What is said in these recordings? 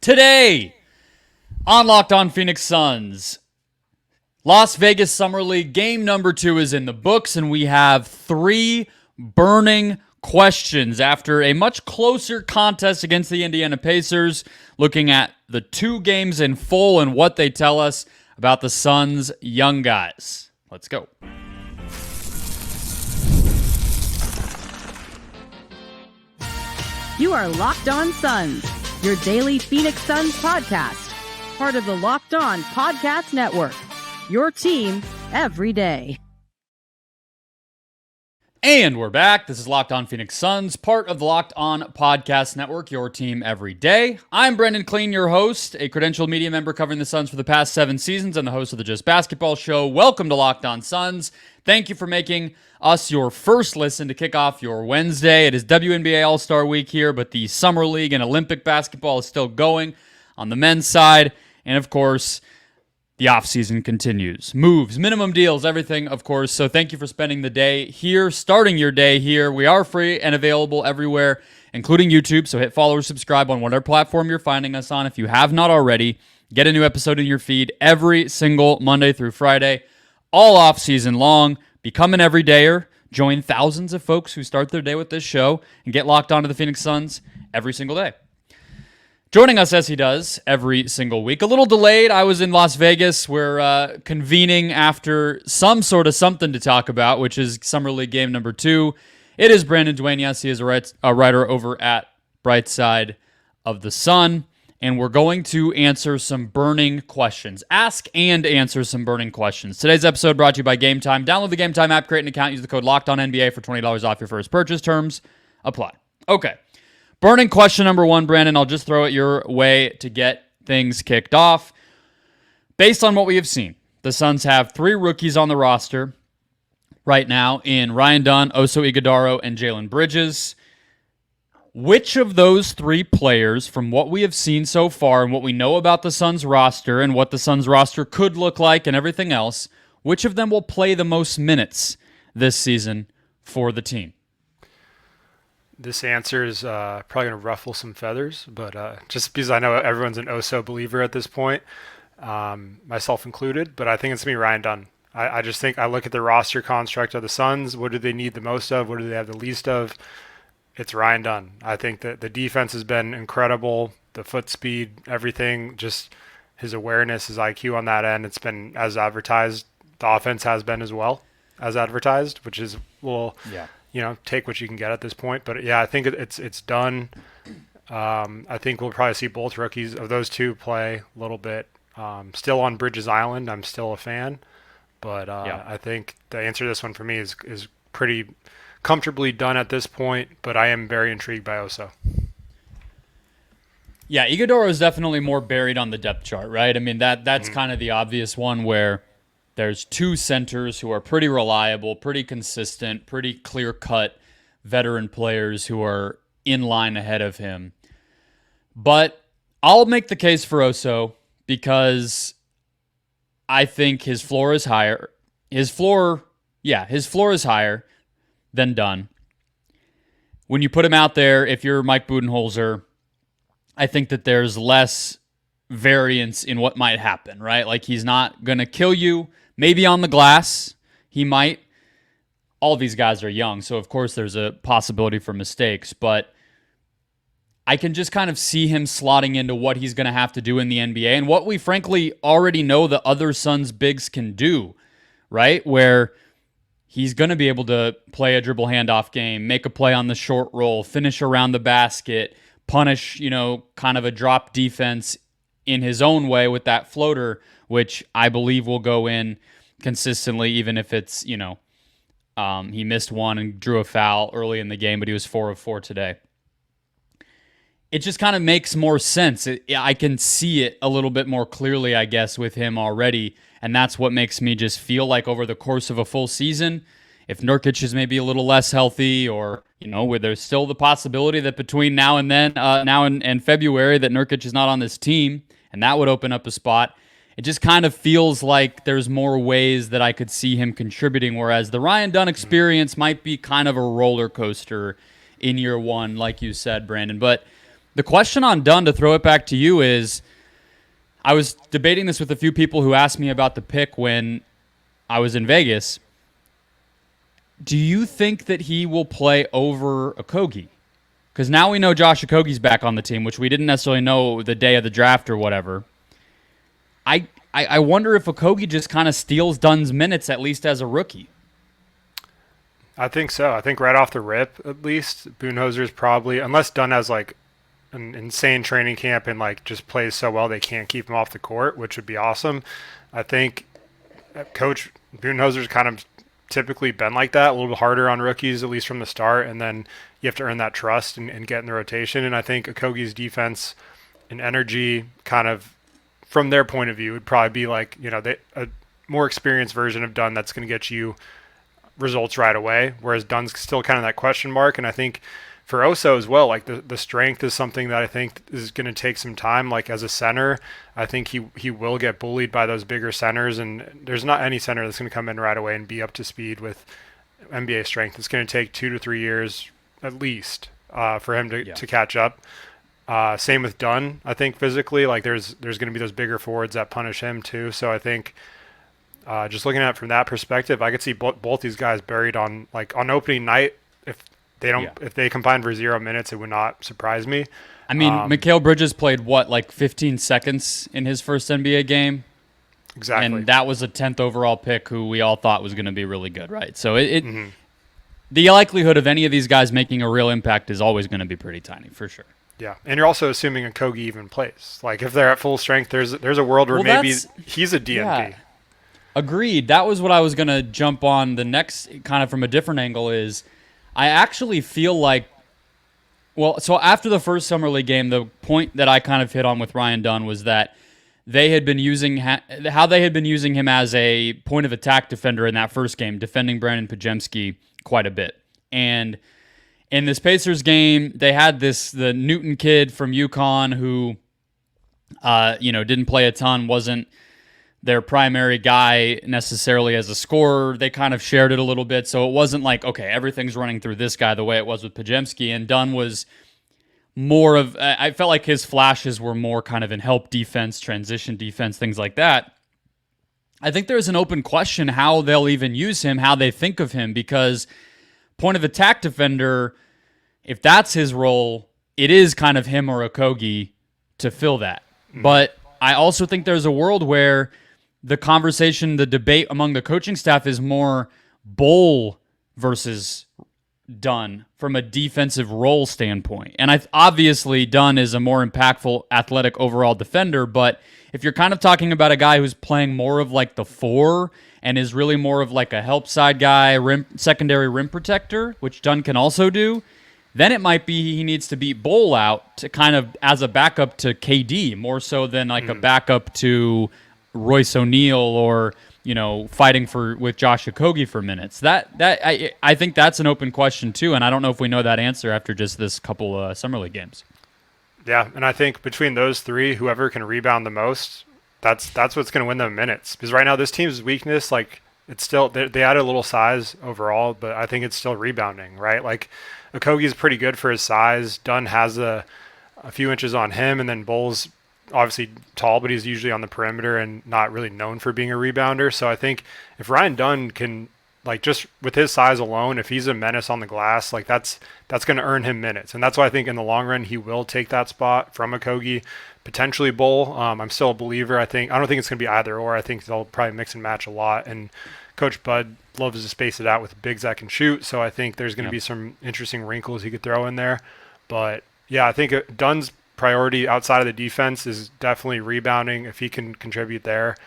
Today, on Locked On Phoenix Suns, Las Vegas Summer League game number 2 is in the books, and we have 3 burning questions after a much closer contest against the Indiana Pacers, looking at the 2 games in full and what they tell us about the Suns' young guys. Let's go. You are Locked On Suns, your daily Phoenix Suns podcast, part of the Locked On Podcast Network, your team every day. And we're back. This is Locked On Phoenix Suns, part of the Locked On Podcast Network, your team every day. I'm Brendon Kleen, your host, a credentialed media member covering the Suns for the past 7 seasons and the host of the Just Basketball Show. Welcome to Locked On Suns. Thank you for making us your first listen to kick off your Wednesday. It is WNBA All-Star Week here, but the Summer League and Olympic basketball is still going on the men's side. And of course, the offseason continues. Moves, minimum deals, everything, of course. So thank you for spending the day here, starting your day here. We are free and available everywhere, including YouTube. So hit follow or subscribe on whatever platform you're finding us on. If you have not already, get a new episode in your feed every single Monday through Friday, all offseason long. Become an everydayer. Join thousands of folks who start their day with this show and get locked onto the Phoenix Suns every single day. Joining us as he does every single week. A little delayed. I was in Las Vegas. We're convening after some sort of something to talk about, which is Summer League game number 2. It is Brendon Dueñas. He is a writer over at Bright Side of the Sun. And we're going to answer some burning questions. Ask and answer some burning questions. Today's episode brought to you by Gametime. Download the Gametime app, create an account, use the code LOCKEDONNBA for $20 off your first purchase. Terms apply. Okay. Burning question number 1, Brandon. I'll just throw it your way to get things kicked off. Based on what we have seen, the Suns have 3 rookies on the roster right now in Ryan Dunn, Oso Ighodaro, and Jalen Bridges. Which of those 3 players, from what we have seen so far and what we know about the Suns roster and what the Suns roster could look like and everything else, which of them will play the most minutes this season for the team? This answer is probably going to ruffle some feathers, but just because I know everyone's an Oso believer at this point, myself included, but I think it's going to be Ryan Dunn. I just think I look at the roster construct of the Suns. What do they need the most of? What do they have the least of? It's Ryan Dunn. I think that the defense has been incredible. The foot speed, everything, just his awareness, his IQ on that end, it's been as advertised. The offense has been as well as advertised, which is, take what you can get at this point. But yeah, I think it's done. I think we'll probably see both rookies of those 2 play a little bit. Still on Bridges Island, I'm still a fan, but I think the answer to this one for me is pretty comfortably done at this point. But I am very intrigued by Oso. Yeah, Ighodaro is definitely more buried on the depth chart, right? I mean, that's kind of the obvious one where there's 2 centers who are pretty reliable, pretty consistent, pretty clear-cut veteran players who are in line ahead of him. But I'll make the case for Oso because I think his floor is higher. His floor is higher than Dunn. When you put him out there, if you're Mike Budenholzer, I think that there's less variance in what might happen, right? Like, he's not going to kill you. Maybe on the glass, he might. All of these guys are young, so of course there's a possibility for mistakes, but I can just kind of see him slotting into what he's going to have to do in the NBA and what we frankly already know the other Suns bigs can do, right? Where he's going to be able to play a dribble handoff game, make a play on the short roll, finish around the basket, punish, kind of a drop defense in his own way with that floater, which I believe will go in consistently, even if it's, he missed one and drew a foul early in the game, but he was 4 of 4 today. It just kind of makes more sense. I can see it a little bit more clearly, I guess, with him already, and that's what makes me just feel like over the course of a full season, if Nurkic is maybe a little less healthy, or where there's still the possibility that between now and then, now and February, that Nurkic is not on this team, and that would open up a spot. It just kind of feels like there's more ways that I could see him contributing, whereas the Ryan Dunn experience might be kind of a roller coaster in year 1, like you said, Brandon. But The question on Dunn, to throw it back to you, is I was debating this with a few people who asked me about the pick when I was in Vegas. Do you think that he will play over Okogie? Because now we know Josh Okogie's back on the team, which we didn't necessarily know the day of the draft or whatever. I wonder if Okogie just kind of steals Dunn's minutes, at least as a rookie. I think so. I think right off the rip, at least, Budenholzer's probably, unless Dunn has like an insane training camp and like just plays so well they can't keep him off the court, which would be awesome. I think Coach Budenholzer's kind of typically been like that, a little bit harder on rookies, at least from the start, and then you have to earn that trust and get in the rotation. And I think Okogie's defense and energy kind of, from their point of view, would probably be like, a more experienced version of Dunn that's going to get you results right away, whereas Dunn's still kind of that question mark. And I think for Oso as well, like the strength is something that I think is going to take some time. Like as a center, I think he will get bullied by those bigger centers, and there's not any center that's going to come in right away and be up to speed with NBA strength. It's going to take 2 to 3 years at least for him to catch up. Same with Dunn. I think physically, like there's going to be those bigger forwards that punish him too. So I think just looking at it from that perspective, I could see both these guys buried on opening night. If they combine for 0 minutes, it would not surprise me. I mean, Mikal Bridges played 15 seconds in his first NBA game? Exactly. And that was a 10th overall pick who we all thought was going to be really good, right? So the likelihood of any of these guys making a real impact is always going to be pretty tiny, for sure. Yeah, and you're also assuming Okogie even plays. Like if they're at full strength, there's a world where maybe he's a DNP. Yeah. Agreed. That was what I was going to jump on. The next, kind of from a different angle, is I actually feel like, so after the first Summer League game, the point that I kind of hit on with Ryan Dunn was that they had been using how they had been using him as a point of attack defender in that first game, defending Brandon Pajemski quite a bit. And in this Pacers game, they had the Newton kid from UConn who, didn't play a ton, wasn't their primary guy necessarily as a scorer. They kind of shared it a little bit, so it wasn't like, okay, everything's running through this guy the way it was with Pajemski. And Dunn was more of, I felt like his flashes were more kind of in help defense, transition defense, things like that. I think there's an open question how they'll even use him, how they think of him, because point of attack defender, if that's his role, it is kind of him or Okogie to fill that. But I also think there's a world where the conversation, the debate among the coaching staff is more Bol versus Dunn from a defensive role standpoint. And obviously Dunn is a more impactful athletic overall defender, but if you're kind of talking about a guy who's playing more of like the 4 and is really more of like a help side guy, secondary rim protector, which Dunn can also do, then it might be he needs to beat Bol out to kind of as a backup to KD, more so than like a backup to Royce O'Neal or, fighting with Josh Okogie for minutes. I think that's an open question too, and I don't know if we know that answer after just this couple Summer League games. Yeah, and I think between those three, whoever can rebound the most, that's what's going to win them minutes. Because right now this team's weakness, like it's still they added a little size overall, but I think it's still rebounding, right? Like Okogie's pretty good for his size. Dunn has a few inches on him, and then Bol's obviously tall, but he's usually on the perimeter and not really known for being a rebounder. So I think if Ryan Dunn can, like just with his size alone, if he's a menace on the glass, like that's going to earn him minutes. And that's why I think in the long run he will take that spot from Okogie, potentially Bol. I'm still a believer. I don't think it's going to be either or. I think they'll probably mix and match a lot. And Coach Bud loves to space it out with bigs that can shoot. So I think there's going to be some interesting wrinkles he could throw in there. But yeah, I think Dunn's priority outside of the defense is definitely rebounding. If he can contribute there,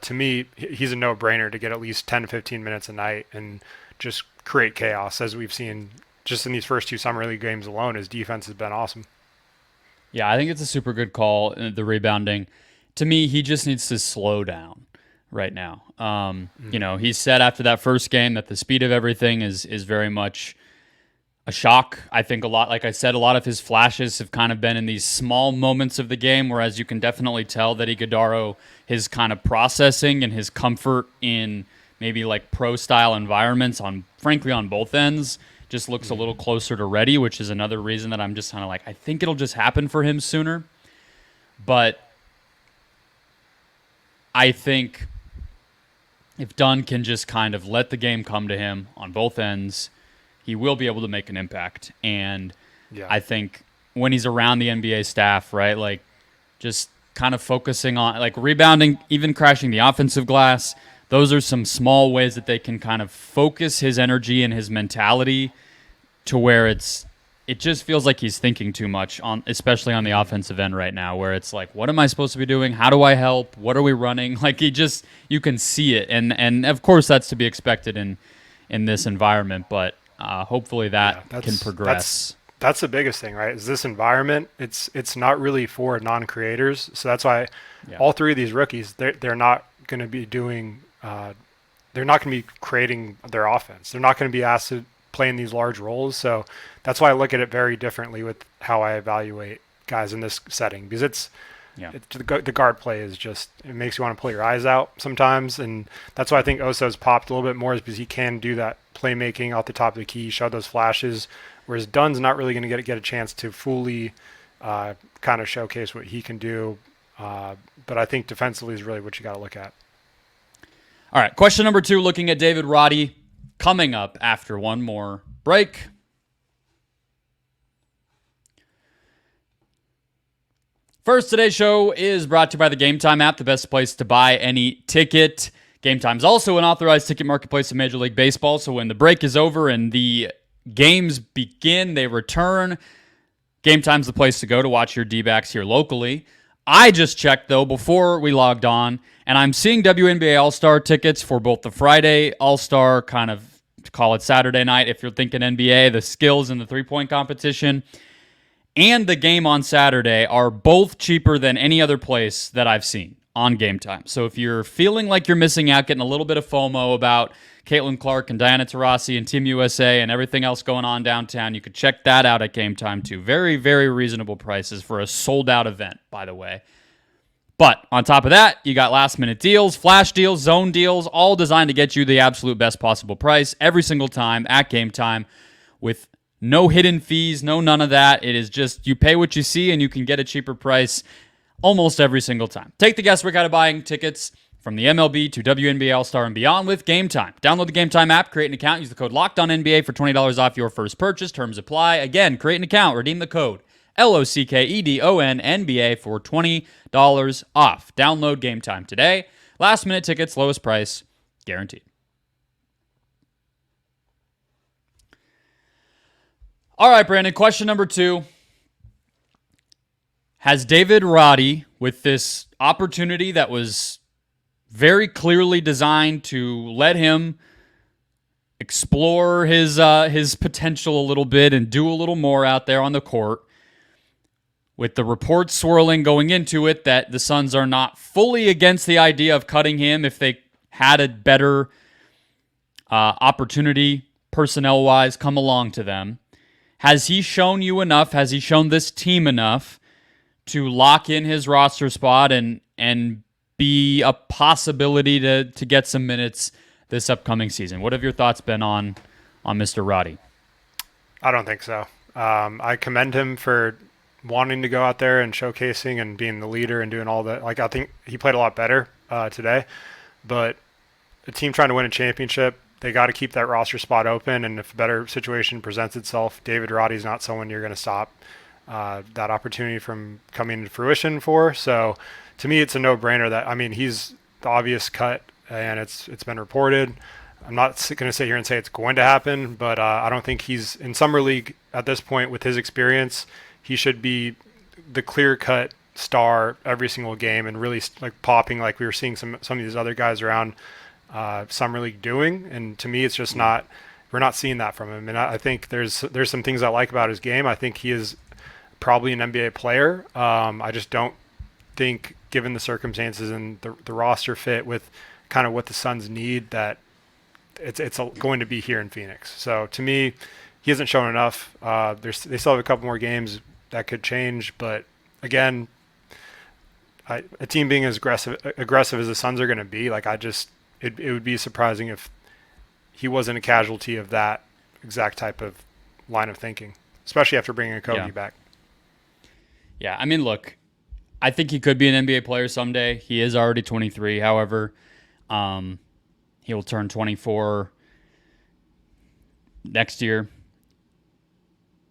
to me, he's a no-brainer to get at least 10 to 15 minutes a night and just create chaos, as we've seen just in these first 2 Summer League games alone. His defense has been awesome. Yeah, I think it's a super good call, the rebounding. To me, he just needs to slow down right now. He said after that first game that the speed of everything is very much a shock. I think a lot, like I said, a lot of his flashes have kind of been in these small moments of the game, whereas you can definitely tell that Ighodaro, his kind of processing and his comfort in maybe like pro-style environments frankly on both ends just looks a little closer to ready, which is another reason that I'm just kind of like, I think it'll just happen for him sooner. But I think if Dunn can just kind of let the game come to him on both ends, he will be able to make an impact. And I think when he's around the NBA staff, right, like just kind of focusing on like rebounding, even crashing the offensive glass, those are some small ways that they can kind of focus his energy and his mentality to where it just feels like he's thinking too much, especially on the offensive end right now, where it's like, what am I supposed to be doing? How do I help? What are we running? Like you can see it. And of course that's to be expected in this environment, but hopefully that can progress. That's the biggest thing, right? Is this environment, it's not really for non-creators. So that's why all three of these rookies, they're not going to be doing, they're not going to be creating their offense. They're not going to be asked to play in these large roles. So that's why I look at it very differently with how I evaluate guys in this setting, because the guard play is just, it makes you want to pull your eyes out sometimes. And that's why I think Oso's popped a little bit more, is because he can do that playmaking off the top of the key, show those flashes, whereas Dunn's not really going to get a chance to fully kind of showcase what he can do. But I think defensively is really what you got to look at. All right, question number 2, looking at David Roddy, coming up after one more break. First, today's show is brought to you by the Gametime app, the best place to buy any ticket. Gametime is also an authorized ticket marketplace of Major League Baseball, so when the break is over and the games begin, they return, Gametime's the place to go to watch your D-backs here locally. I just checked, though, before we logged on, and I'm seeing WNBA All-Star tickets for both the Friday All-Star, kind of call it Saturday night if you're thinking NBA, the skills and the three-point competition, and the game on Saturday are both cheaper than any other place that I've seen on Gametime. So if you're feeling like you're missing out, getting a little bit of FOMO about Caitlin Clark and Diana Taurasi and Team USA and everything else going on downtown, you could check that out at Gametime too. Very, very reasonable prices for a sold-out event, by the way. But on top of that, you got last-minute deals, flash deals, zone deals, all designed to get you the absolute best possible price every single time at Gametime with no hidden fees, no none of that. It is just you pay what you see and you can get a cheaper price almost every single time. Take the guesswork out of buying tickets from the MLB to WNBA All-Star and beyond with Gametime. Download the Gametime app, create an account, use the code LOCKEDONNBA for $20 off your first purchase. Terms apply. Again, create an account, redeem the code LOCKEDONNBA for $20 off. Download Gametime today. Last minute tickets, lowest price, guaranteed. All right, Brandon, question number 2. Has David Roddy, with this opportunity that was very clearly designed to let him explore his potential a little bit and do a little more out there on the court, with the reports swirling going into it that the Suns are not fully against the idea of cutting him if they had a better opportunity personnel-wise come along to them. Has he shown you enough? Has he shown this team enough to lock in his roster spot and be a possibility to get some minutes this upcoming season? What have your thoughts been on Mr. Roddy? I don't think so. I commend him for wanting to go out there and showcasing and being the leader and doing all that. Like, I think he played a lot better today, but a team trying to win a championship, they got to keep that roster spot open. And if a better situation presents itself, David Roddy's not someone you're going to stop that opportunity from coming to fruition for. So to me, it's a no-brainer that, I mean, he's the obvious cut and it's been reported. I'm not going to sit here and say it's going to happen, but I don't think he's in summer league at this point with his experience. He should be the clear-cut star every single game and really like popping like we were seeing some of these other guys around summer league doing. And to me, it's just not, we're not seeing that from him. And I think there's some things I like about his game. I think he is probably an NBA player. I just don't think, given the circumstances and the roster fit with kind of what the Suns need, that it's going to be here in Phoenix. So to me, he hasn't shown enough. They still have a couple more games that could change, but again, a team being as aggressive as the Suns are going to be, like it would be surprising if he wasn't a casualty of that exact type of line of thinking, especially after bringing Okogie back. Yeah, I mean, look, I think he could be an NBA player someday. He is already 23. However, he will turn 24 next year.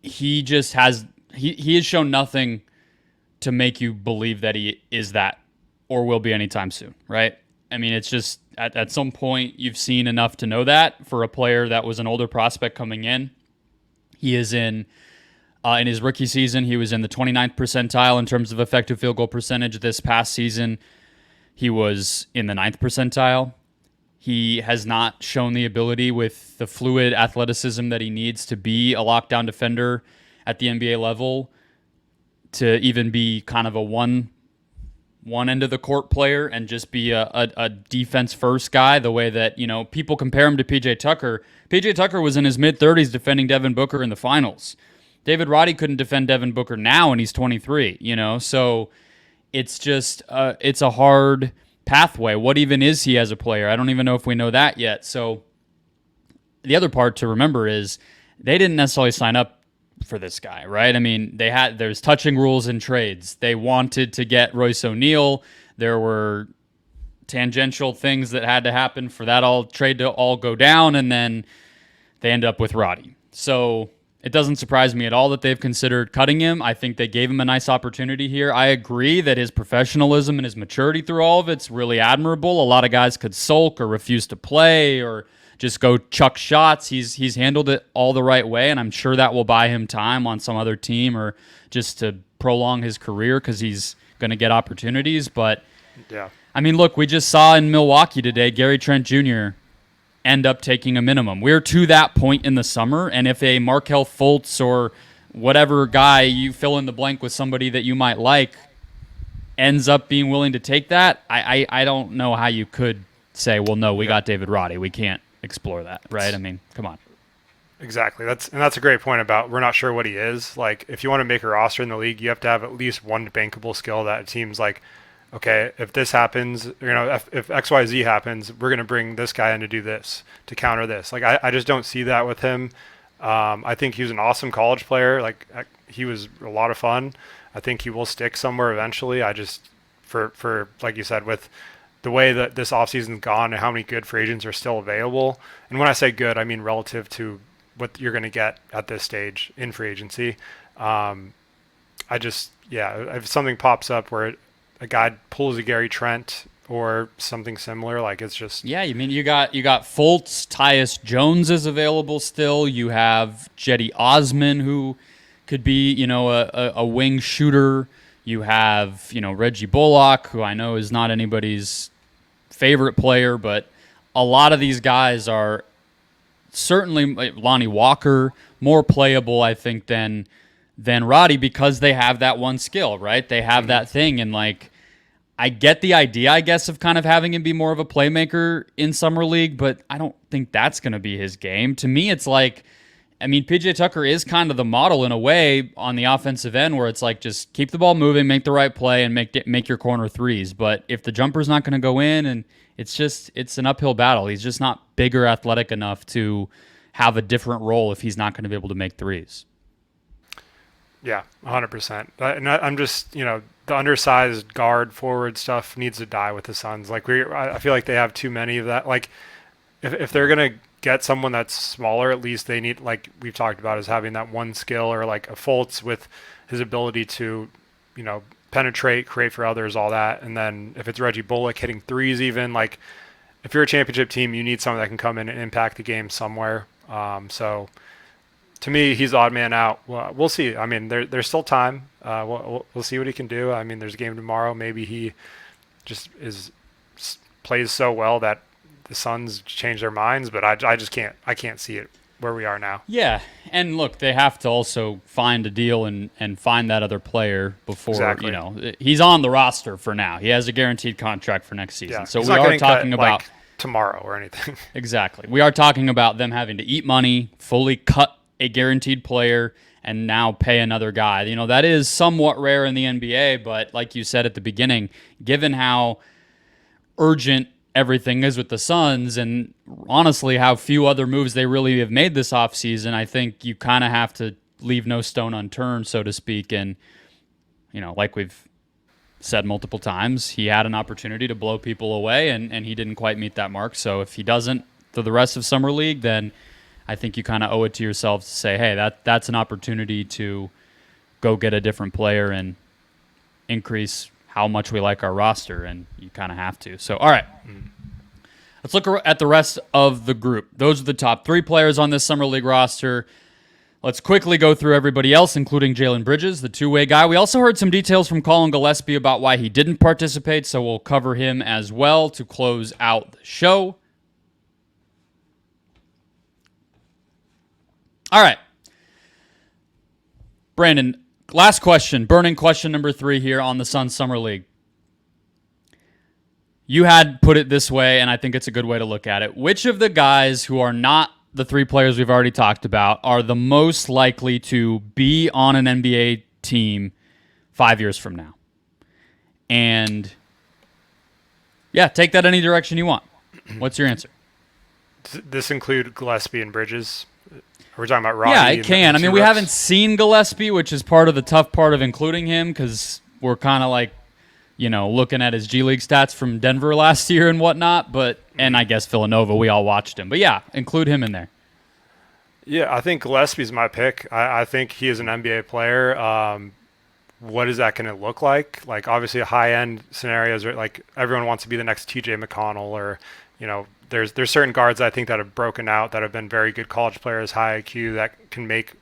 He just has he has shown nothing to make you believe that he is that or will be anytime soon, right? I mean, it's just at some point you've seen enough to know that for a player that was an older prospect coming in. He is in his rookie season, he was in the 29th percentile in terms of effective field goal percentage. This past season, he was in the 9th percentile. He has not shown the ability with the fluid athleticism that he needs to be a lockdown defender at the NBA level to even be kind of a one end of the court player and just be a defense first guy, the way that, you know, people compare him to PJ Tucker. PJ Tucker was in his mid-30s defending Devin Booker in the finals. David Roddy couldn't defend Devin Booker now, and he's 23, you know? So it's just, it's a hard pathway. What even is he as a player? I don't even know if we know that yet. So the other part to remember is they didn't necessarily sign up for this guy, right? I mean, there's touching rules in trades. They wanted to get Royce O'Neal. There were tangential things that had to happen for that trade to all go down, and then they end up with Roddy. So it doesn't surprise me at all that they've considered cutting him. I think they gave him a nice opportunity here. I agree that his professionalism and his maturity through all of it's really admirable. A lot of guys could sulk or refuse to play or just go chuck shots. He's handled it all the right way, and I'm sure that will buy him time on some other team or just to prolong his career because he's going to get opportunities. But, yeah, I mean, look, we just saw in Milwaukee today, Gary Trent Jr. end up taking a minimum. We're to that point in the summer, and if a Markelle Fultz or whatever guy you fill in the blank with somebody that you might like ends up being willing to take that, I don't know how you could say, well, no, we got David Roddy. We can't explore that, right? I mean, come on. Exactly. That's a great point about we're not sure what he is. Like, if you want to make a roster in the league, you have to have at least one bankable skill that it seems like, okay, if this happens, you know, if XYZ happens, we're going to bring this guy in to do this, to counter this. Like, I just don't see that with him. I think he was an awesome college player. Like, he was a lot of fun. I think he will stick somewhere eventually. I just, for like you said, with the way that this offseason's gone and how many good free agents are still available, and when I say good, I mean relative to what you're going to get at this stage in free agency. If something pops up where a guy pulls a Gary Trent or something similar, like, it's just... Yeah, I mean, you got Fultz, Tyus Jones is available still. You have Jetty Osman, who could be, you know, a wing shooter. You have, you know, Reggie Bullock, who I know is not anybody's favorite player, but a lot of these guys are certainly, Lonnie Walker, more playable, I think, than Roddy because they have that one skill, right? They have that thing, and, like, I get the idea, I guess, of kind of having him be more of a playmaker in Summer League, but I don't think that's going to be his game. To me, it's like, I mean, PJ Tucker is kind of the model in a way on the offensive end where it's like just keep the ball moving, make the right play, and make your corner threes. But if the jumper's not going to go in, and it's an uphill battle. He's just not big or athletic enough to have a different role if he's not going to be able to make threes. Yeah, 100%. And I'm just, you know, the undersized guard forward stuff needs to die with the Suns. Like, I feel like they have too many of that. Like, if they're going to get someone that's smaller, at least they need, like we've talked about, is having that one skill, or like a Fultz with his ability to, you know, penetrate, create for others, all that. And then if it's Reggie Bullock hitting threes, even, like, if you're a championship team, you need someone that can come in and impact the game somewhere. So to me, he's the odd man out. Well, we'll see. I mean, there's still time. We'll see what he can do. I mean, there's a game tomorrow. Maybe he just plays so well that the Suns change their minds, but I just can't see it where we are now. Yeah, and look, they have to also find a deal and find that other player before, exactly. You know, he's on the roster for now. He has a guaranteed contract for next season. Yeah, so we are talking about like tomorrow or anything. Exactly. We are talking about them having to eat money, fully cut a guaranteed player, and now pay another guy. You know, that is somewhat rare in the NBA, but like you said at the beginning, given how urgent everything is with the Suns and honestly how few other moves they really have made this offseason, I think you kind of have to leave no stone unturned, so to speak. And, like we've said multiple times, he had an opportunity to blow people away and he didn't quite meet that mark. So if he doesn't for the rest of Summer League, then I think you kind of owe it to yourself to say, hey, that's an opportunity to go get a different player and increase how much we like our roster, and you kind of have to. So, all right. Let's look at the rest of the group. Those are the top 3 players on this Summer League roster. Let's quickly go through everybody else, including Jalen Bridges, the two-way guy. We also heard some details from Collin Gillespie about why he didn't participate, so we'll cover him as well to close out the show. All right. Brandon, last question, burning question number 3 here on the Suns Summer League. You had put it this way, and I think it's a good way to look at it. Which of the guys who are not the 3 players we've already talked about are the most likely to be on an NBA team 5 years from now? And, yeah, take that any direction you want. What's your answer? Does this include Gillespie and Bridges? We're talking about Roddy. Yeah, it can. I mean, we haven't seen Gillespie, which is part of the tough part of including him because we're kind of like, looking at his G League stats from Denver last year and whatnot. And I guess Villanova, we all watched him. But yeah, include him in there. Yeah, I think Gillespie's my pick. I think he is an NBA player. What is that going to look like? Like, obviously, high-end scenarios are like everyone wants to be the next TJ McConnell or, there's certain guards I think that have broken out that have been very good college players, high IQ, that can make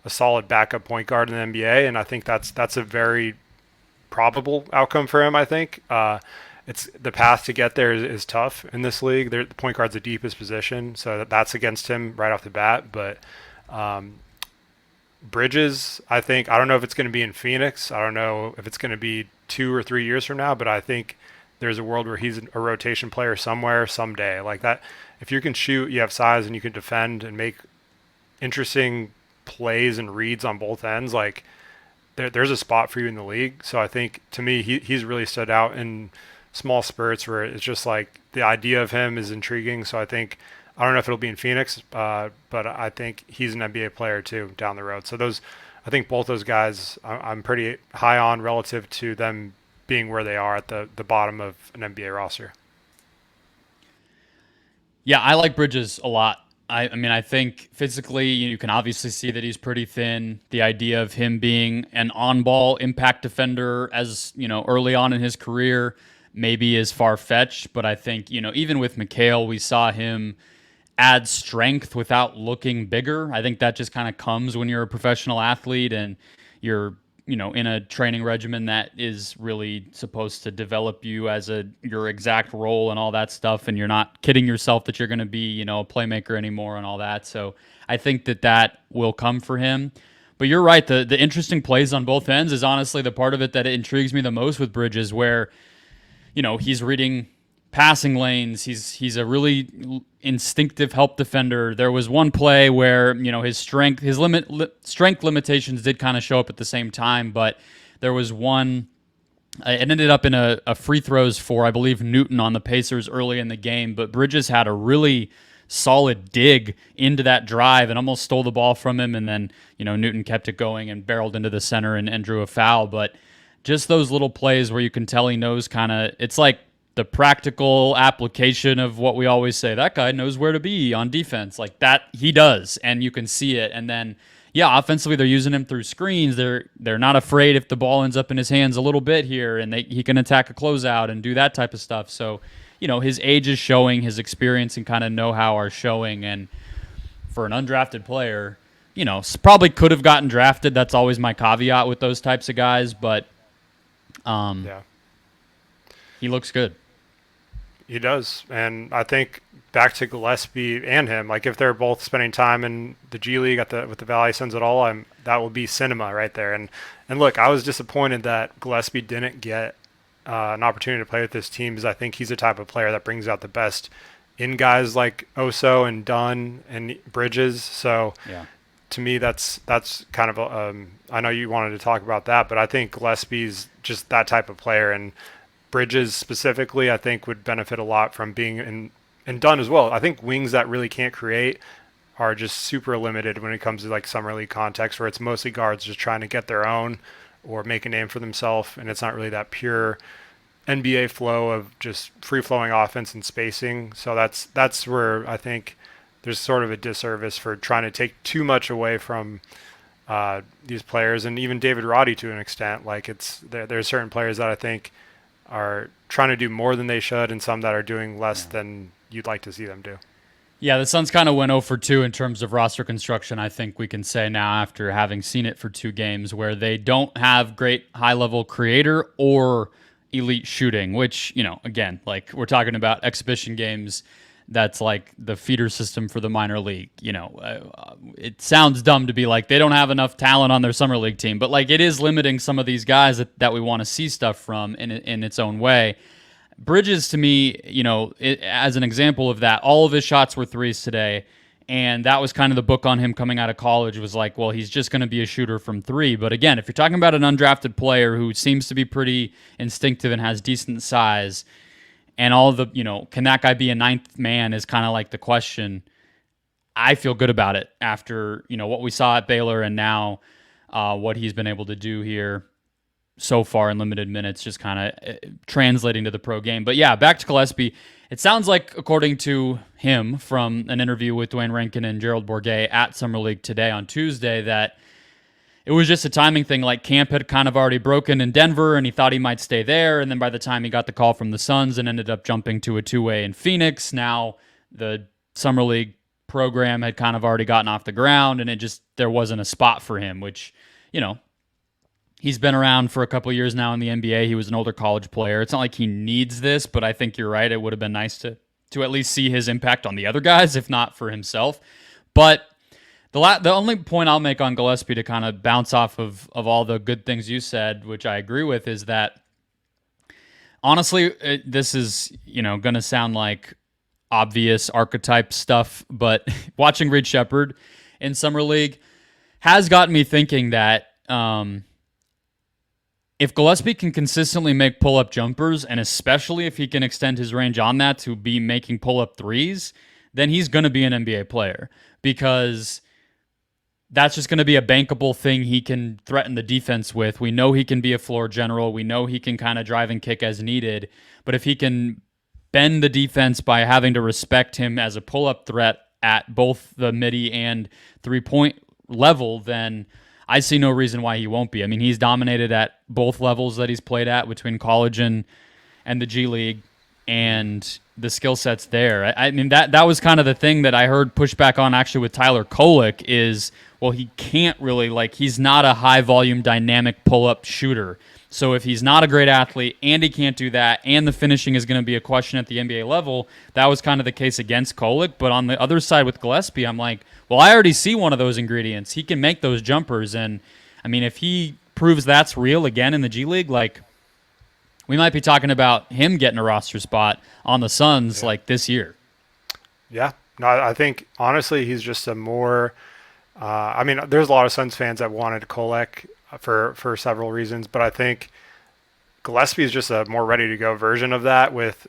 a solid backup point guard in the NBA, and I think that's a very probable outcome for him. I think it's the path to get there is tough in this league. The point guard's the deepest position, so that's against him right off the bat. But Bridges, I don't know if it's going to be in Phoenix. I don't know if it's going to be 2 or 3 years from now, but I think there's a world where he's a rotation player somewhere, someday. Like that, if you can shoot, you have size, and you can defend and make interesting plays and reads on both ends, like there's a spot for you in the league. So I think, to me, he's really stood out in small spurts where it's just like the idea of him is intriguing. So I don't know if it'll be in Phoenix, but I think he's an NBA player too down the road. So I think both those guys I'm pretty high on relative to them being where they are at the bottom of an NBA roster. Yeah, I like Bridges a lot. I mean, I think physically you can obviously see that he's pretty thin. The idea of him being an on-ball impact defender as, early on in his career maybe is far-fetched, but I think, even with McHale, we saw him add strength without looking bigger. I think that just kind of comes when you're a professional athlete and you're in a training regimen that is really supposed to develop you as your exact role and all that stuff, and you're not kidding yourself that you're going to be, a playmaker anymore and all that. So I think that will come for him. But you're right, the interesting plays on both ends is honestly the part of it that intrigues me the most with Bridges, where, he's reading passing lanes. He's a really instinctive help defender. There was one play where, his strength limitations did kind of show up at the same time, but there was one, it ended up in a free throws for, I believe, Newton on the Pacers early in the game, but Bridges had a really solid dig into that drive and almost stole the ball from him, and then, Newton kept it going and barreled into the center and drew a foul. But just those little plays where you can tell he knows it's like the practical application of what we always say, that guy knows where to be on defense. Like that, he does, and you can see it. And then, yeah, offensively, they're using him through screens. They're not afraid if the ball ends up in his hands a little bit here, and he can attack a closeout and do that type of stuff. So, his age is showing, his experience and kind of know-how are showing. And for an undrafted player, probably could have gotten drafted. That's always my caveat with those types of guys, but he looks good. He does. And I think back to Gillespie and him, like if they're both spending time in the G League with the Valley Suns at all, that will be cinema right there. And look, I was disappointed that Gillespie didn't get an opportunity to play with this team, because I think he's the type of player that brings out the best in guys like Oso and Dunn and Bridges. So to me, that's kind of I know you wanted to talk about that, but I think Gillespie's just that type of player. And Bridges specifically, I think, would benefit a lot from being and Dunn as well. I think wings that really can't create are just super limited when it comes to like summer league context, where it's mostly guards just trying to get their own or make a name for themselves, and it's not really that pure NBA flow of just free-flowing offense and spacing. So that's where I think there's sort of a disservice for trying to take too much away from these players, and even David Roddy to an extent. Like there's certain players that I think are trying to do more than they should, and some that are doing less than you'd like to see them do. Yeah, the Suns kind of went 0 for 2 in terms of roster construction, I think we can say now after having seen it for 2 games, where they don't have great high-level creator or elite shooting, which, again, like we're talking about exhibition games, that's like the feeder system for the minor league. It sounds dumb to be like they don't have enough talent on their summer league team, but like it is limiting some of these guys that we want to see stuff from in its own way. Bridges, to me, as an example of that, all of his shots were threes today, and that was kind of the book on him coming out of college, was like, well, he's just going to be a shooter from 3. But again, if you're talking about an undrafted player who seems to be pretty instinctive and has decent size, and all the, can that guy be a 9th man is kind of like the question. I feel good about it after, what we saw at Baylor and now what he's been able to do here so far in limited minutes, just kind of translating to the pro game. But yeah, back to Gillespie. It sounds like, according to him from an interview with Dwayne Rankin and Gerald Bourguet at Summer League today on Tuesday, that it was just a timing thing. Like camp had kind of already broken in Denver and he thought he might stay there. And then by the time he got the call from the Suns and ended up jumping to a 2-way in Phoenix, now the Summer League program had kind of already gotten off the ground and there wasn't a spot for him, which, he's been around for a couple of years now in the NBA. He was an older college player. It's not like he needs this, but I think you're right. It would have been nice to at least see his impact on the other guys, if not for himself. But the only point I'll make on Gillespie to kind of bounce off of all the good things you said, which I agree with, is that honestly, this is, going to sound like obvious archetype stuff, but watching Reed Shepherd in Summer League has gotten me thinking that if Gillespie can consistently make pull-up jumpers, and especially if he can extend his range on that to be making pull-up threes, then he's going to be an NBA player, because that's just going to be a bankable thing he can threaten the defense with. We know he can be a floor general. We know he can kind of drive and kick as needed. But if he can bend the defense by having to respect him as a pull-up threat at both the midi and three-point level, then I see no reason why he won't be. I mean, he's dominated at both levels that he's played at between college and the G League, and the skill set's there. I mean, that was kind of the thing that I heard pushback on actually with Tyler Kolek is, well, he can't really, he's not a high-volume dynamic pull-up shooter. So if he's not a great athlete and he can't do that and the finishing is going to be a question at the NBA level, that was kind of the case against Kolek. But on the other side with Gillespie, I'm like, well, I already see one of those ingredients. He can make those jumpers. And, I mean, if he proves that's real again in the G League, we might be talking about him getting a roster spot on the Suns this year. Yeah. No, I think, honestly, he's just a more there's a lot of Suns fans that wanted Kolek for several reasons, but I think Gillespie is just a more ready-to-go version of that with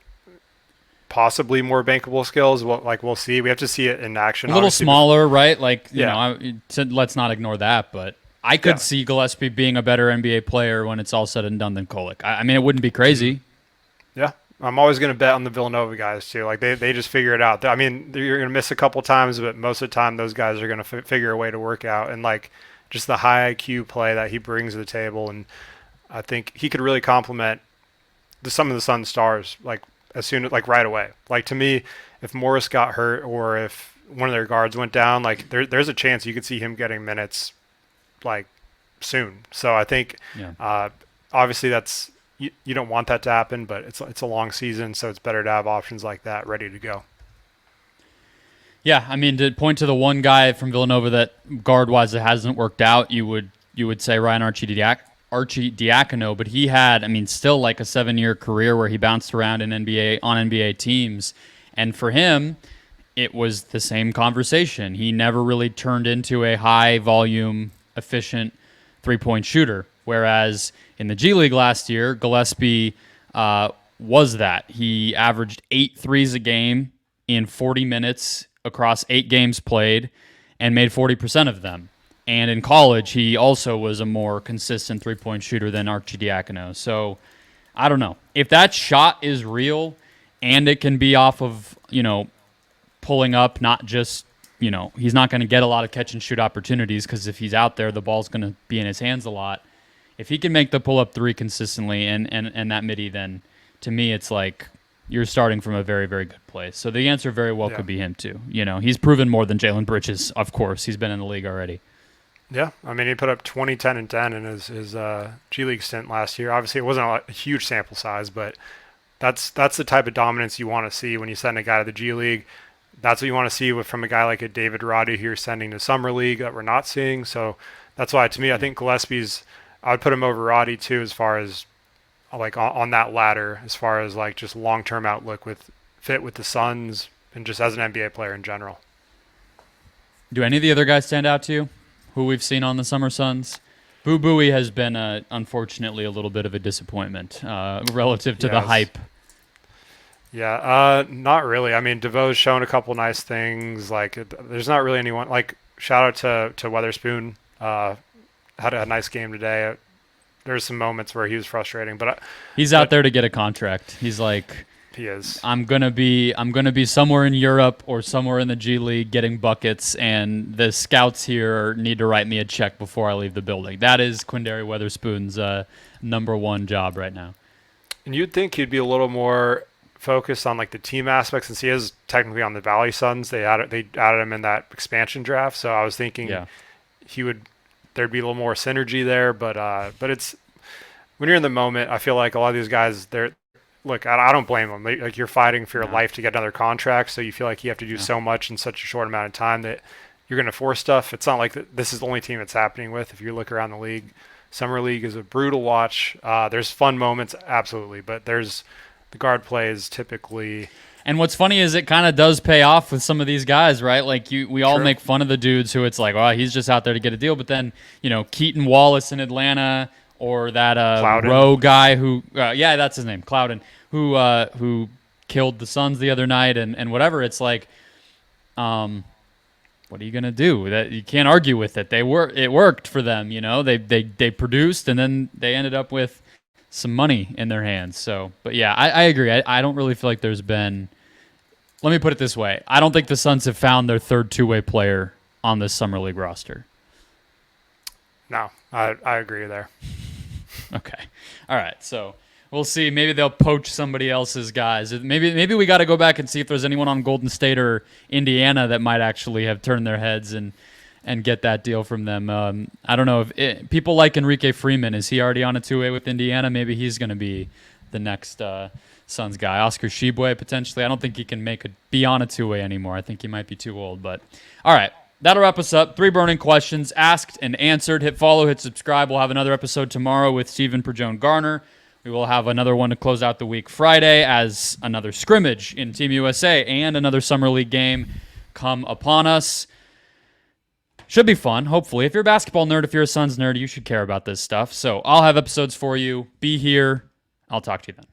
possibly more bankable skills. We'll see. We have to see it in action. A little smaller, right? Let's not ignore that, but I could see Gillespie being a better NBA player when it's all said and done than Kolek. I mean, it wouldn't be crazy. Yeah. I'm always going to bet on the Villanova guys, too. They just figure it out. I mean, you're going to miss a couple times, but most of the time those guys are going to figure a way to work out. And, just the high IQ play that he brings to the table. And I think he could really complement some of the Suns stars, as soon as, right away. To me, if Morris got hurt or if one of their guards went down, there's a chance you could see him getting minutes, soon. So I think, obviously that's, you don't want that to happen, but it's a long season, so it's better to have options like that ready to go. Yeah, I mean, to point to the one guy from Villanova that guard-wise it hasn't worked out, you would say Ryan Arcidiacono, but he had, still a 7-year career where he bounced around on NBA teams, and for him, it was the same conversation. He never really turned into a high-volume, efficient three-point shooter, whereas in the G League last year, Gillespie was that he averaged 8 threes a game in 40 minutes across 8 games played and made 40% of them. And in college, he also was a more consistent three-point shooter than Arcidiacono. So I don't know. If that shot is real and it can be off of, pulling up, not just, he's not going to get a lot of catch-and-shoot opportunities because if he's out there, the ball's going to be in his hands a lot. If he can make the pull-up three consistently and that midi, then to me it's like you're starting from a very, very good place. So the answer very well could be him too. He's proven more than Jalen Bridges, of course. He's been in the league already. Yeah, I mean, he put up 20, 10, and 10 in his G League stint last year. Obviously, it wasn't a huge sample size, but that's the type of dominance you want to see when you send a guy to the G League. That's what you want to see from a guy like a David Roddy who you're sending to Summer League that we're not seeing. So that's why, to me, I think Gillespie's – I would put him over Roddy, too, as far as, like, on that ladder, as far as, like, just long-term outlook with fit with the Suns and just as an NBA player in general. Do any of the other guys stand out to you who we've seen on the Summer Suns? Boo Buie has been, unfortunately, a little bit of a disappointment relative to the hype. Yeah, not really. I mean, DeVoe's shown a couple nice things. Like, there's not really anyone. Like, shout out to Weatherspoon. Had a nice game today. There's some moments where he was frustrating, but he's out there to get a contract. He's like, he is. I'm gonna be somewhere in Europe or somewhere in the G League getting buckets, and the scouts here need to write me a check before I leave the building. That is Quindary Weatherspoon's number one job right now. And you'd think he'd be a little more focused on like the team aspects, since he is technically on the Valley Suns. They added him in that expansion draft, so I was thinking there'd be a little more synergy there. But it's when you're in the moment, I feel like a lot of these guys, I don't blame them. Like, you're fighting for your life to get another contract, so you feel like you have to do so much in such a short amount of time that you're going to force stuff. It's not like this is the only team it's happening with. If you look around the league, Summer League is a brutal watch. There's fun moments, absolutely, but there's the guard play is typically. And what's funny is it kind of does pay off with some of these guys, right? Like we all make fun of the dudes who it's like, he's just out there to get a deal. But then, Keaton Wallace in Atlanta, or that Rowe guy who, that's his name, Clouden, who killed the Suns the other night, and whatever. It's like, what are you gonna do? That you can't argue with it. It worked for them. They produced, and then they ended up with some money in their hands. So, but yeah, I agree. I don't really feel like there's been. Let me put it this way: I don't think the Suns have found their third two-way player on this Summer League roster. No, I agree there. Okay. All right. So we'll see. Maybe they'll poach somebody else's guys. Maybe we got to go back and see if there's anyone on Golden State or Indiana that might actually have turned their heads and get that deal from them. I don't know if people like Enrique Freeman. Is he already on a two-way with Indiana? Maybe he's going to be the next Suns guy. Oscar Tshiebwe potentially. I don't think he can be on a two-way anymore. I think he might be too old. But all right. That'll wrap us up. 3 burning questions asked and answered. Hit follow, hit subscribe. We'll have another episode tomorrow with Stephen Perjone Garner. We will have another one to close out the week Friday as another scrimmage in Team USA and another Summer League game come upon us. Should be fun, hopefully. If you're a basketball nerd, if you're a Suns nerd, you should care about this stuff. So I'll have episodes for you. Be here. I'll talk to you then.